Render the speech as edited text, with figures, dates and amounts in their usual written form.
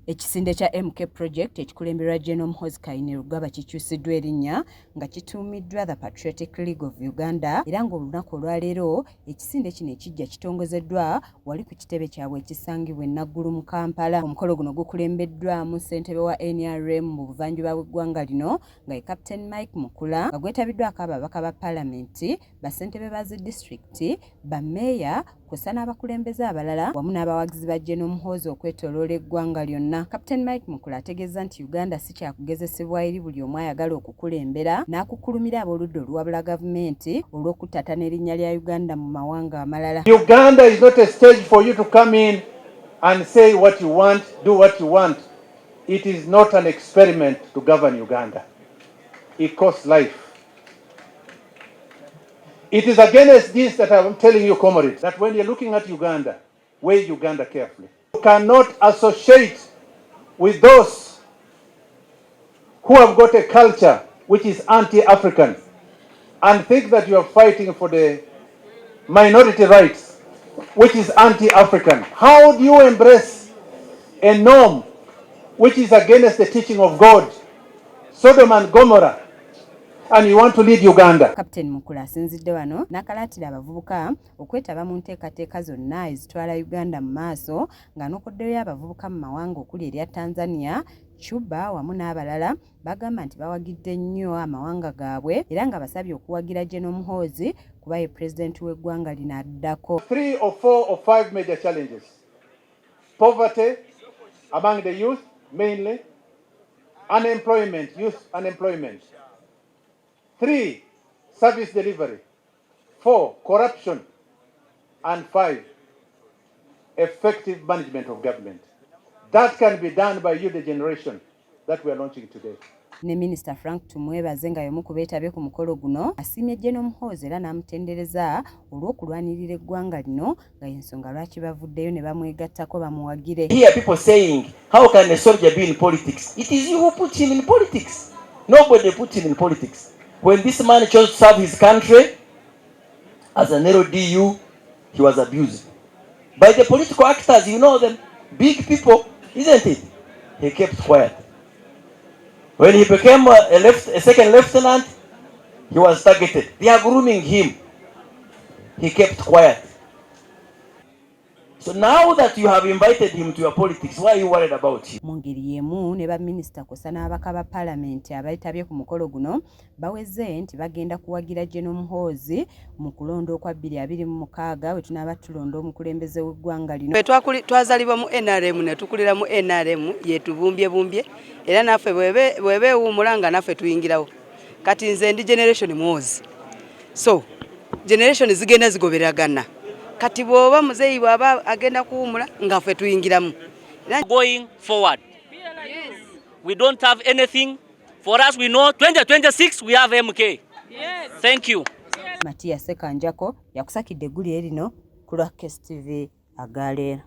Ekisinde kya MK project ekikulemberwa General muhoozi Kainerugaba kikyusiddwa erinnya nga kituumiddwa the Patriotic League of Uganda era ng'olunaku olwaleero ekisinde kino ekijja kitongozeddwa wali ku kitebe kyabwe ekisangibwa e Naggulu mu Kampala. Omukolo guno gukulembeddwamu ssentebe wa NRM mu buvanjuba bw'eggwanga lino nga ye Captain Mike Mukula nga gwetabiddwako ababaka ba Paalamenti, bassentebe ba zi disitulikiti, bammeeya kw'ossa n'abakulembeze abalala wamu n'abawagizi ba General muhoozi okwetooloola eggwanga lyonna. Captain Mike Mukula ategeeza nti Uganda si kyakugezesebwa eri buli omu ayagala okukulembera n'akukulumira ab'oludda oluwabula gavumenti olw'okuttattana erinnya lya Uganda mu mawanga amalala. Uganda is not a stage for you to come in and say what you want, do what you want. It is not an experiment to govern Uganda. It costs life. It is against this that I'm telling you, comrades, that when you're looking at Uganda, weigh Uganda carefully. You cannot associate with those who have got a culture which is anti-African and think that you are fighting for the minority rights, which is anti-African. How do you embrace a norm which is against the teaching of God, Sodom and Gomorrah, and you want to lead Uganda? Captain Mukula asinzidde wano n'akalaatira abavubuka okwetaba mu nteekateeka zonna ezitwala Uganda mu maaso nga n'okoddeyo abavubuka mu mawanga okuli erya Tanzania, Cuba wamu n'abalala bagamba nti bawagidde nnyo amawanga gaabwe era nga basabye okuwagira General muhoozi kuba ye presidenti w'eggwanga lino addako. 3 or 4 or 5 major challenges. Poverty among the youth mainly, unemployment, youth unemployment. 3, service delivery. 4, corruption. And 5, effective management of government. That can be done by you, the generation that we are launching today. Ne Minister Frank Tumwebaze nga y'omu ku beetabye ku mukolo guno asiimye General muhoozi era n'amutendereza olw'okulwanirira eggwanga lino nga y'ensonga lwaki bavuddeyo ne bamwegattako bamuwagire. Hear people saying, how can a soldier be in politics? It is you who put him in politics. Nobody put him in politics. When this man chose to serve his country as an LDU, he was abused by the political actors, you know them, big people, isn't it? He kept quiet. When he became a second lieutenant, he was targeted. They are grooming him. He kept quiet. So now that you have invited him to your politics, why are you worried about him? Mu ngeri y'emu ne baminisita kw'ossa n'ababaka ba Paalamenti abeetabye ku mukolo guno baweze nti bagenda kuwagira General muhoozi mu kulonda okwa 2026 bwe tunaaba tulonda omukulembeze w'eggwanga lino. Twazalibwa mu NRM ne tukulira mu NRM yetubumbye era naffe bw'ebeewuumula nga naffe tuyingirawo. Kati nze ndi generation muhoozi. So generation zigenda zigoberagana. Kati bw'oba muzeeyi bw'aba agenda kuwumula nga ffe tuyingiramu. Going forward. Yes. We don't have anything. For us, we know 2026 we have MK. Yes. Thank you. Matiya Sekanjako yakusakidde eggulu erino ku lwa KSTV Agaleera.